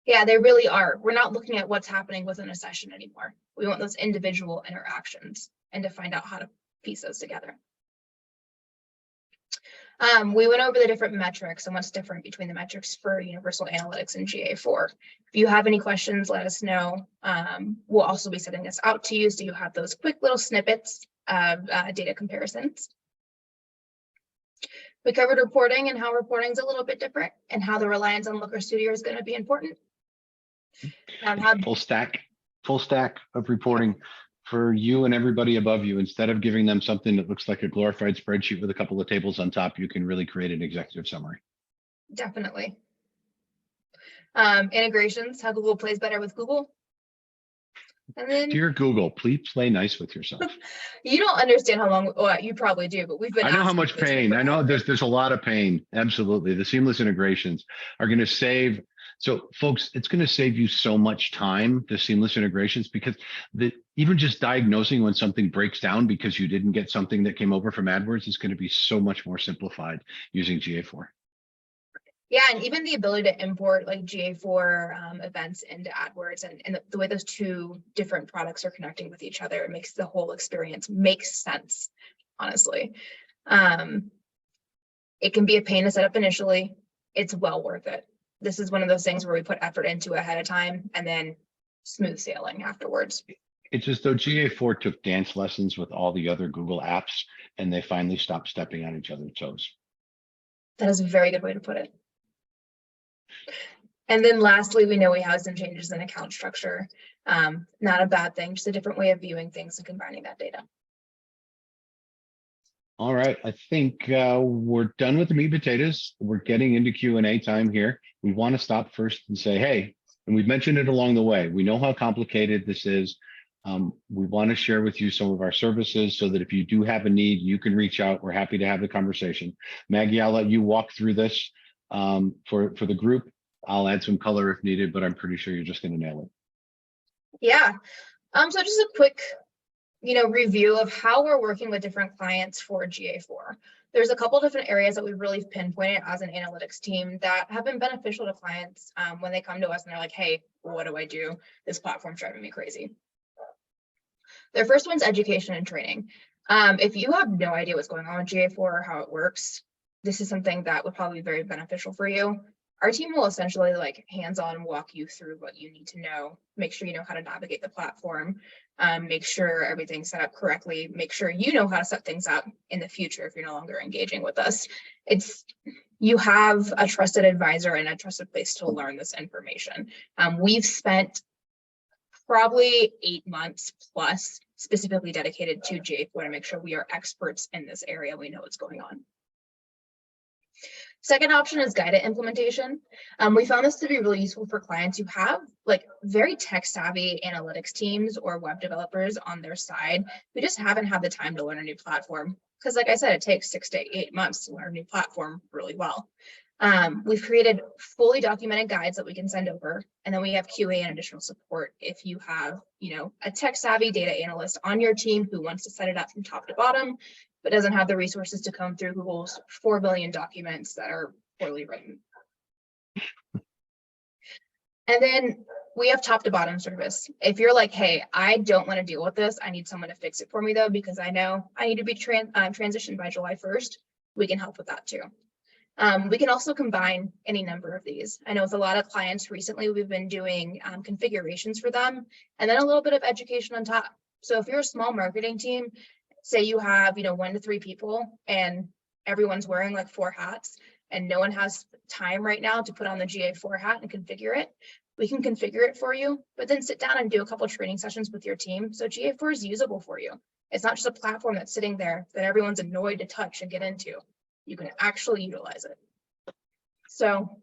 Yeah, they really are. We're not looking at what's happening within a session anymore. We want those individual interactions and to find out how to piece those together. We went over the different metrics and what's different between the metrics for Universal Analytics and GA4. If you have any questions, let us know. We'll also be sending this out to you so you have those quick little snippets of data comparisons. We covered reporting and how reporting is a little bit different and how the reliance on Looker Studio is going to be important. Full stack of reporting for you and everybody above you. Instead of giving them something that looks like a glorified spreadsheet with a couple of tables on top, you can really create an executive summary. Definitely. Integrations, how Google plays better with Google. And then, dear Google, please play nice with yourself. You don't understand how long, well, you probably do, but we've been. I know how much pain. I know there's a lot of pain. Absolutely. The seamless integrations are going to save. So folks, it's going to save you so much time, the seamless integrations, because even just diagnosing when something breaks down because you didn't get something that came over from AdWords is going to be so much more simplified using GA4. Yeah, and even the ability to import like GA4 events into AdWords and the way those 2 different products are connecting with each other, it makes the whole experience make sense, honestly. It can be a pain to set up initially. It's well worth it. This is one of those things where we put effort into ahead of time and then smooth sailing afterwards. It's as though GA4 took dance lessons with all the other Google apps and they finally stopped stepping on each other's toes. That is a very good way to put it. And then lastly, we know we have some changes in account structure. Not a bad thing, just a different way of viewing things and combining that data. All right, I think we're done with the meat and potatoes. We're getting into Q&A time here. We want to stop first and say, hey, and we've mentioned it along the way, we know how complicated this is. We want to share with you some of our services so that if you do have a need, you can reach out. We're happy to have the conversation. Maggie, I'll let you walk through this for the group. I'll add some color if needed, but I'm pretty sure you're just going to nail it. Yeah. So just a quick, review of how we're working with different clients for GA4. There's a couple different areas that we've really pinpointed as an analytics team that have been beneficial to clients when they come to us and they're like, hey, what do I do? This platform's driving me crazy. Their first one's education and training. If you have no idea what's going on with GA4 or how it works, this is something that would probably be very beneficial for you. Our team will essentially hands-on walk you through what you need to know, make sure you know how to navigate the platform, make sure everything's set up correctly, make sure you know how to set things up in the future if you're no longer engaging with us. You have a trusted advisor and a trusted place to learn this information. We've spent probably 8 months plus specifically dedicated to GA4 to make sure we are experts in this area. We know what's going on. Second option is guided implementation. We found this to be really useful for clients who have very tech savvy analytics teams or web developers on their side who just haven't had the time to learn a new platform. Because like I said, it takes 6 to 8 months to learn a new platform really well. We've created fully documented guides that we can send over, and then we have QA and additional support if you have, a tech savvy data analyst on your team who wants to set it up from top to bottom, but doesn't have the resources to come through Google's 4 billion documents that are poorly written. And then we have top to bottom service. If you're like, hey, I don't want to deal with this, I need someone to fix it for me though, because I know I need to be transitioned by July 1st, we can help with that too. We can also combine any number of these. I know with a lot of clients recently, we've been doing configurations for them and then a little bit of education on top. So if you're a small marketing team, say you have, 1 to 3 people and everyone's wearing 4 hats and no one has time right now to put on the GA4 hat and configure it, we can configure it for you, but then sit down and do a couple training sessions with your team. So GA4 is usable for you. It's not just a platform that's sitting there that everyone's annoyed to touch and get into. You can actually utilize it. So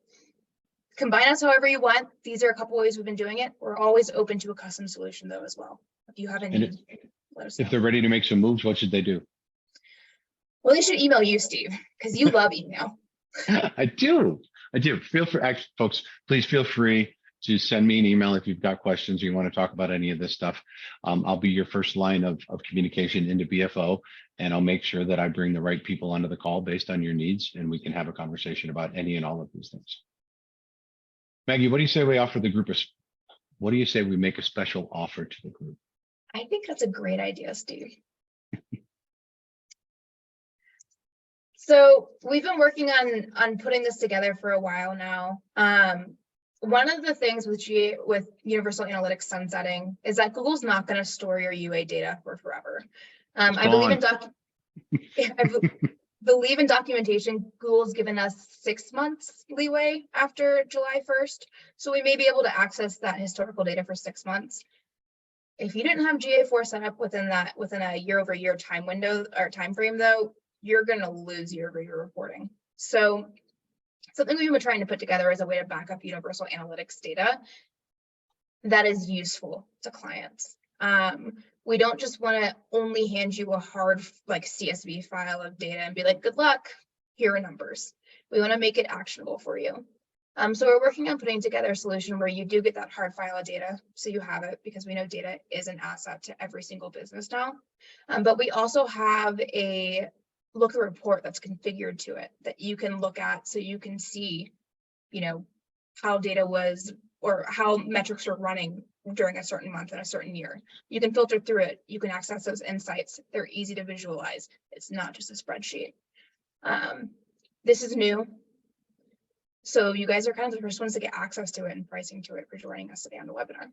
combine us however you want. These are a couple ways we've been doing it. We're always open to a custom solution though as well. If you have any, let us know. If they're ready to make some moves, what should they do? Well, they should email you, Steve, because you love email. I do. Feel free, actually, folks, please feel free to send me an email if you've got questions or you want to talk about any of this stuff. I'll be your first line of communication into BFO, and I'll make sure that I bring the right people onto the call based on your needs, and we can have a conversation about any and all of these things. Maggie, what do you say we offer the group? What do you say we make a special offer to the group? I think that's a great idea, Steve. So we've been working on putting this together for a while now. One of the things with Universal Analytics sunsetting is that Google's not going to store your UA data for forever. I believe in documentation. Google's given us 6 months leeway after July 1st, so we may be able to access that historical data for 6 months. If you didn't have GA4 set up within a year-over-year time window or time frame, though, you're going to lose year-over-year reporting. So something we've been trying to put together is a way to back up Universal Analytics data that is useful to clients. We don't just want to only hand you a hard CSV file of data and be like, good luck, here are numbers. We want to make it actionable for you. So we're working on putting together a solution where you do get that hard file of data, so you have it, because we know data is an asset to every single business now. But we also have a looker report that's configured to it that you can look at, so you can see, how data was or how metrics are running during a certain month in a certain year. You can filter through it. You can access those insights. They're easy to visualize. It's not just a spreadsheet. This is new. So you guys are kind of the first ones to get access to it and pricing to it for joining us today on the webinar.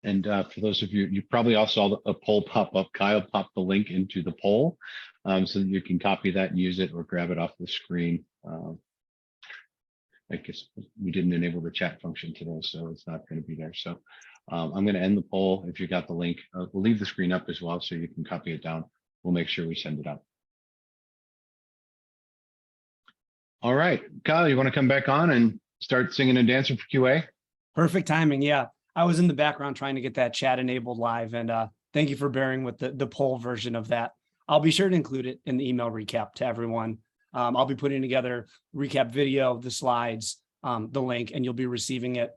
And for those of you, you probably all saw a poll pop up. Kyle popped the link into the poll so that you can copy that and use it or grab it off the screen I guess we didn't enable the chat function today, so it's not going to be there. So I'm going to end the poll. If you got the link, we'll leave the screen up as well, so you can copy it down. We'll make sure we send it out. All right, Kyle, you want to come back on and start singing and dancing for QA? Perfect timing. Yeah, I was in the background trying to get that chat enabled live, and thank you for bearing with the poll version of that. I'll be sure to include it in the email recap to everyone. I'll be putting together recap video, the slides, the link, and you'll be receiving it,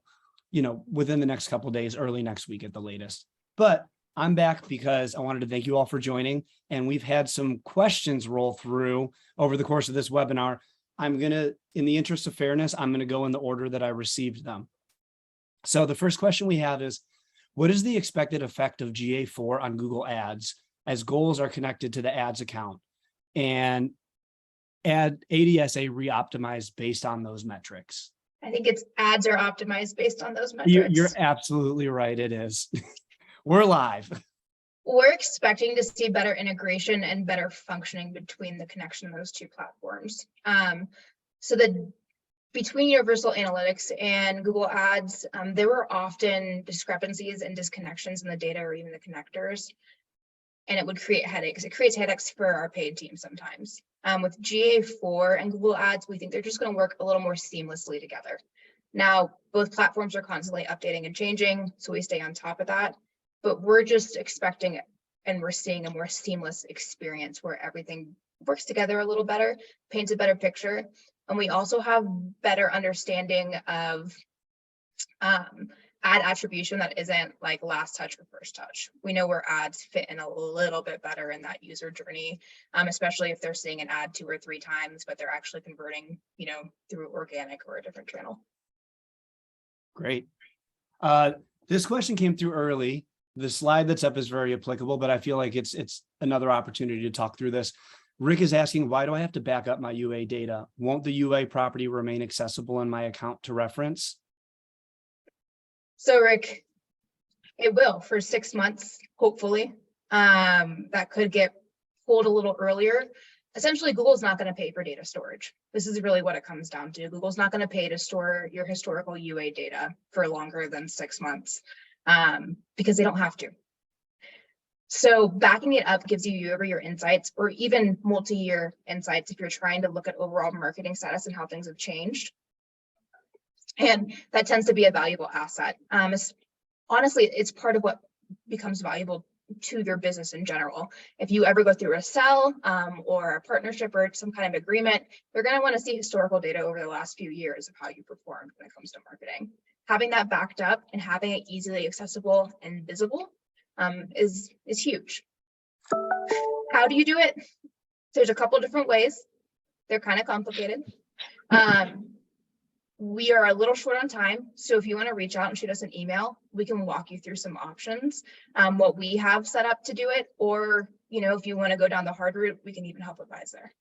within the next couple of days, early next week at the latest. But I'm back because I wanted to thank you all for joining, and we've had some questions roll through over the course of this webinar. I'm gonna, in the interest of fairness, I'm gonna go in the order that I received them. So the first question we have is, what is the expected effect of GA4 on Google Ads as goals are connected to the ads account and ADSA re-optimized based on those metrics? I think it's ads are optimized based on those metrics. You're absolutely right. It is. We're live. We're expecting to see better integration and better functioning between the connection of those two platforms. So between Universal Analytics and Google Ads, there were often discrepancies and disconnections in the data or even the connectors, and it would create headaches. It creates headaches for our paid team sometimes. With GA4 and Google Ads, we think they're just going to work a little more seamlessly together. Now, both platforms are constantly updating and changing, so we stay on top of that. But we're just expecting and we're seeing a more seamless experience where everything works together a little better, paints a better picture. And we also have better understanding of ad attribution that isn't like last touch or first touch. We know where ads fit in a little bit better in that user journey, especially if they're seeing an ad 2 or 3 times, but they're actually converting, through organic or a different channel. Great. This question came through early. The slide that's up is very applicable, but I feel like it's another opportunity to talk through this. Rick is asking, why do I have to back up my UA data? Won't the UA property remain accessible in my account to reference? So Rick, it will for 6 months, hopefully. That could get pulled a little earlier. Essentially, Google's not going to pay for data storage. This is really what it comes down to. Google's not going to pay to store your historical UA data for longer than 6 months because they don't have to. So backing it up gives you year-over-year insights or even multi-year insights if you're trying to look at overall marketing status and how things have changed. And that tends to be a valuable asset. Honestly, it's part of what becomes valuable to your business in general. If you ever go through a sell or a partnership or some kind of agreement, you're going to want to see historical data over the last few years of how you performed when it comes to marketing. Having that backed up and having it easily accessible and visible is huge. How do you do it? There's a couple different ways. They're kind of complicated. We are a little short on time, so if you want to reach out and shoot us an email, we can walk you through some options, what we have set up to do it, or if you want to go down the hard route, we can even help advise there.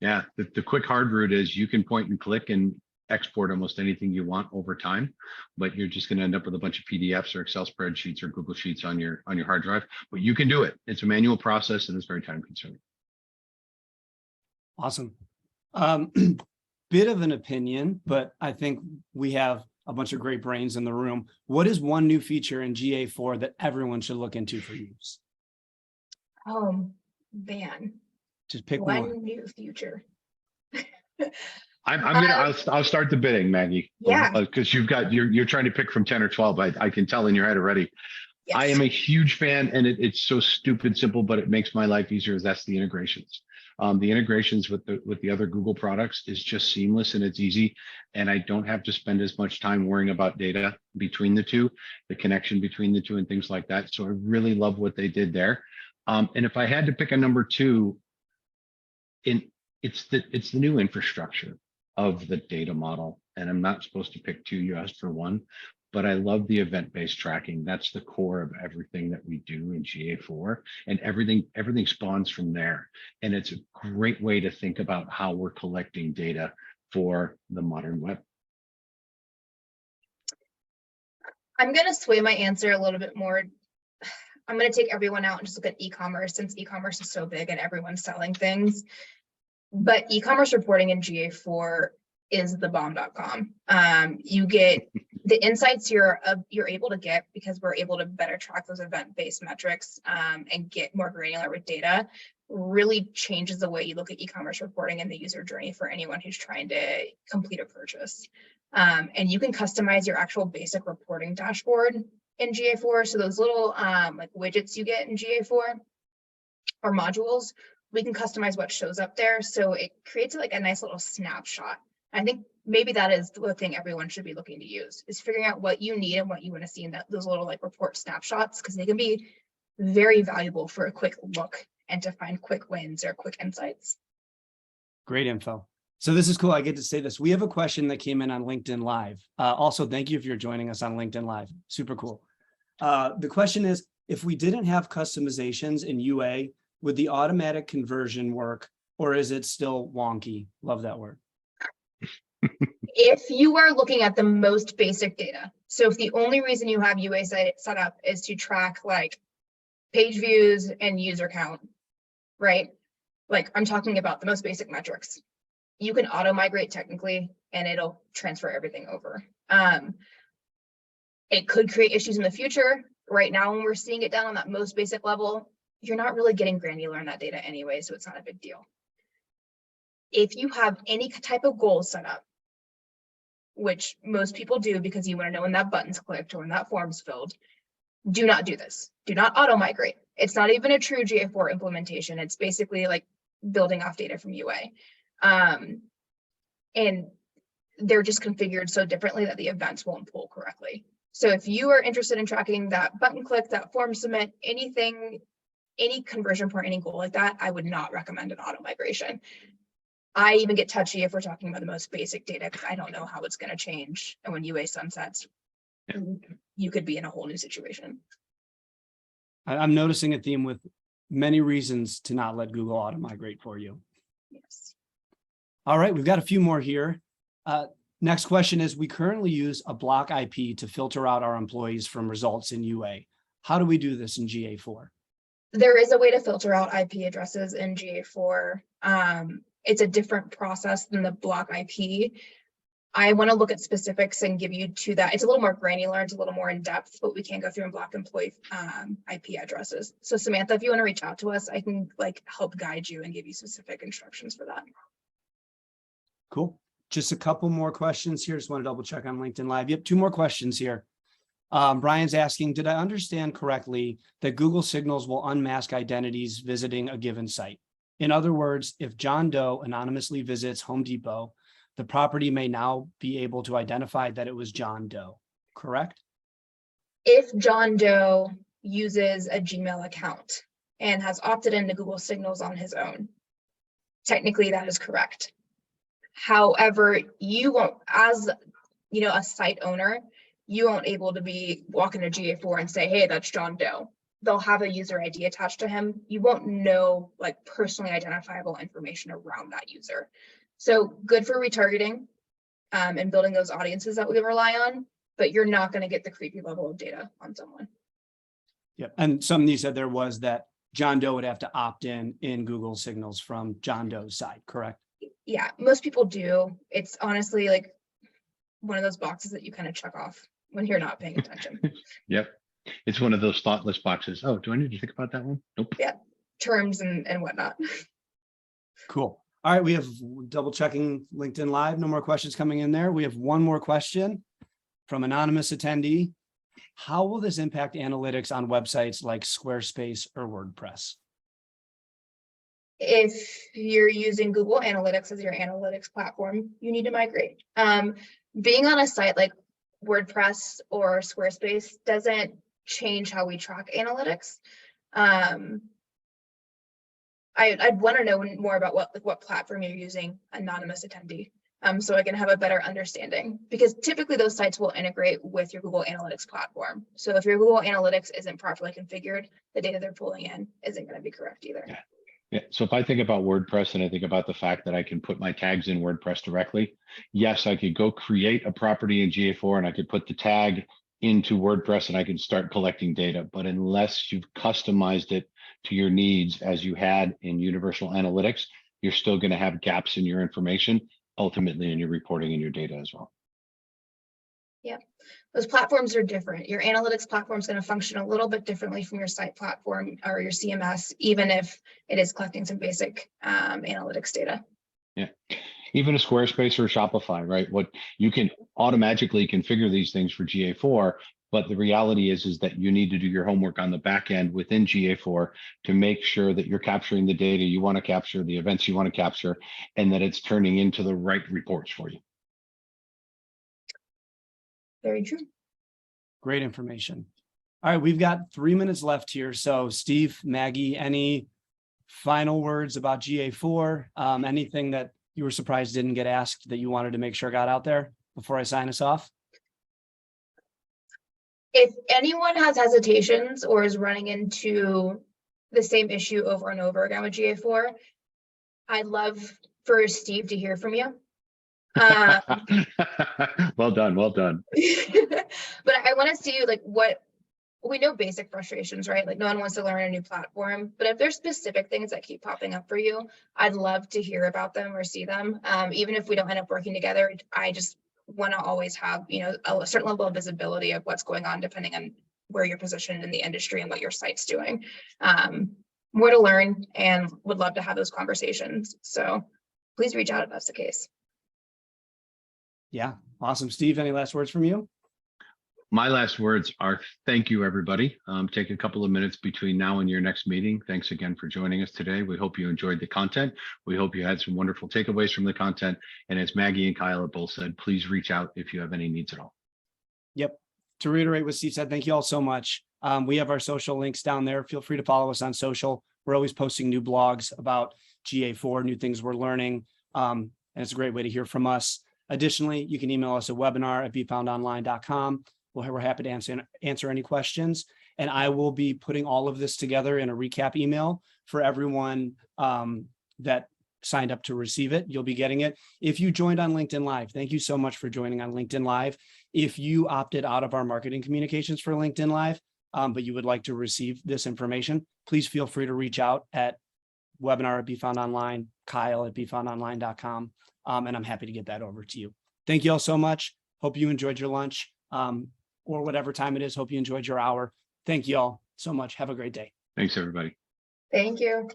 Yeah, the quick hard route is you can point and click and export almost anything you want over time, but you're just going to end up with a bunch of PDFs or Excel spreadsheets or Google Sheets on your hard drive. But you can do it. It's a manual process and it's very time consuming. Awesome. Bit of an opinion, but I think we have a bunch of great brains in the room. What is one new feature in GA4 that everyone should look into for use? Oh man, Just pick one new feature. I'll start the bidding, Maggie. Yeah, because you're trying to pick from 10 or 12. I can tell in your head already. yes. I am a huge fan, and it's so stupid simple, but it makes my life easier. That's the integrations. The integrations with the other Google products is just seamless and it's easy, and I don't have to spend as much time worrying about data between the two, the connection between the two, and things like that. So I really love what they did there. And if I had to pick a number 2, it's the new infrastructure of the data model, and I'm not supposed to pick 2. You asked for 1. But I love the event-based tracking. That's the core of everything that we do in GA4, and everything spawns from there. And it's a great way to think about how we're collecting data for the modern web. I'm going to sway my answer a little bit more. I'm going to take everyone out and just look at e-commerce, since e-commerce is so big and everyone's selling things. But e-commerce reporting in GA4 is the bomb.com. You get the insights you're able to get because we're able to better track those event-based metrics and get more granular with data. Really changes the way you look at e-commerce reporting and the user journey for anyone who's trying to complete a purchase. And you can customize your actual basic reporting dashboard in GA4. So those little like widgets you get in GA4 or modules, we can customize what shows up there. So it creates like a nice little snapshot. I think maybe that is the thing everyone should be looking to use, is figuring out what you need and what you want to see in those little like report snapshots, because they can be very valuable for a quick look and to find quick wins or quick insights. Great info. So this is cool. I get to say this. We have a question that came in on LinkedIn Live. Also, thank you if you're joining us on LinkedIn Live. Super cool. The question is, if we didn't have customizations in UA, would the automatic conversion work, or is it still wonky? Love that word. If you are looking at the most basic data, so if the only reason you have UA set up is to track like page views and user count, right? Like I'm talking about the most basic metrics. You can auto migrate technically, and it'll transfer everything over. It could create issues in the future. Right now, when we're seeing it down on that most basic level, you're not really getting granular in that data anyway, so it's not a big deal. If you have any type of goal set up, which most people do because you want to know when that button's clicked or when that form's filled, do not do this. Do not auto migrate. It's not even a true GA4 implementation. It's basically like building off data from UA. And they're just configured so differently that the events won't pull correctly. So if you are interested in tracking that button click, that form submit, anything, any conversion point, any goal like that, I would not recommend an auto migration. I even get touchy if we're talking about the most basic data because I don't know how it's going to change. And when UA sunsets, you could be in a whole new situation. I'm noticing a theme with many reasons to not let Google auto migrate for you. Yes. All right, we've got a few more here. Next question is, we currently use a block IP to filter out our employees from results in UA. How do we do this in GA4? There is a way to filter out IP addresses in GA4. It's a different process than the block IP. I want to look at specifics and give you to that. It's a little more granular, it's a little more in depth, but we can't go through and block employee IP addresses. So Samantha, if you want to reach out to us, I can like help guide you and give you specific instructions for that. Cool. Just a couple more questions here. Just want to double check on LinkedIn Live. Yep, 2 more questions here. Brian's asking, did I understand correctly that Google Signals will unmask identities visiting a given site? In other words, if John Doe anonymously visits Home Depot, the property may now be able to identify that it was John Doe, correct? If John Doe uses a Gmail account and has opted into Google Signals on his own, technically that is correct. However, you won't, as you know, a site owner, you won't able to be walking to GA4 and say, hey, that's John Doe. They'll have a user ID attached to him. You won't know like personally identifiable information around that user. So good for retargeting and building those audiences that we rely on, but you're not going to get the creepy level of data on someone. Yep. And something you said there was that John Doe would have to opt in Google Signals from John Doe's side, correct? Yeah, most people do. It's honestly like one of those boxes that you kind of check off when you're not paying attention. Yep. It's one of those thoughtless boxes. Oh, do I need to think about that one? Nope. Yeah, terms and whatnot. Cool. All right, we have double checking LinkedIn Live. No more questions coming in there. We have one more question from anonymous attendee. How will this impact analytics on websites like Squarespace or WordPress? If you're using Google Analytics as your analytics platform, you need to migrate. Being on a site like WordPress or Squarespace doesn't change how we track analytics. I'd want to know more about what platform you're using, anonymous attendee, so I can have a better understanding, because typically those sites will integrate with your Google Analytics platform. So if your Google Analytics isn't properly configured, the data they're pulling in isn't going to be correct either. Yeah. Yeah. So if I think about WordPress and I think about the fact that I can put my tags in WordPress directly, yes, I could go create a property in GA4 and I could put the tag into WordPress and I can start collecting data. But unless you've customized it to your needs as you had in Universal Analytics, you're still going to have gaps in your information, ultimately in your reporting and your data as well. Those platforms are different. Your analytics platform is going to function a little bit differently from your site platform or your CMS, even if it is collecting some basic analytics data. Yeah, even a Squarespace or a Shopify, right? What you can automatically configure these things for GA4, but the reality is that you need to do your homework on the back end within GA4 to make sure that you're capturing the data you want to capture, the events you want to capture, and that it's turning into the right reports for you. Very true. Great information. All right, we've got 3 minutes left here. So Steve, Maggie, any final words about GA4? Anything that you were surprised didn't get asked that you wanted to make sure got out there before I sign us off? If anyone has hesitations or is running into the same issue over and over again with GA4, I'd love for Steve to hear from you. Well done, well done. But I want to see like what we know, basic frustrations, right? Like no one wants to learn a new platform, but if there's specific things that keep popping up for you, I'd love to hear about them or see them. Even if we don't end up working together, I just want to always have, you know, a certain level of visibility of what's going on, depending on where you're positioned in the industry and what your site's doing. More to learn and would love to have those conversations. So please reach out if that's the case. Yeah, awesome. Steve, any last words from you? My last words are thank you, everybody. Take a couple of minutes between now and your next meeting. Thanks again for joining us today. We hope you enjoyed the content. We hope you had some wonderful takeaways from the content. And as Maggie and Kyle have both said, please reach out if you have any needs at all. Yep. To reiterate what Steve said, thank you all so much. We have our social links down there. Feel free to follow us on social. We're always posting new blogs about GA4, new things we're learning. And it's a great way to hear from us. Additionally, you can email us at webinar@befoundonline.com. We're happy to answer any questions. And I will be putting all of this together in a recap email for everyone that signed up to receive it. You'll be getting it. If you joined on LinkedIn Live, thank you so much for joining on LinkedIn Live. If you opted out of our marketing communications for LinkedIn Live, but you would like to receive this information, please feel free to reach out at webinar@befoundonline, Kyle@befoundonline.com. And I'm happy to get that over to you. Thank you all so much. Hope you enjoyed your lunch or whatever time it is. Hope you enjoyed your hour. Thank you all so much. Have a great day. Thanks, everybody. Thank you.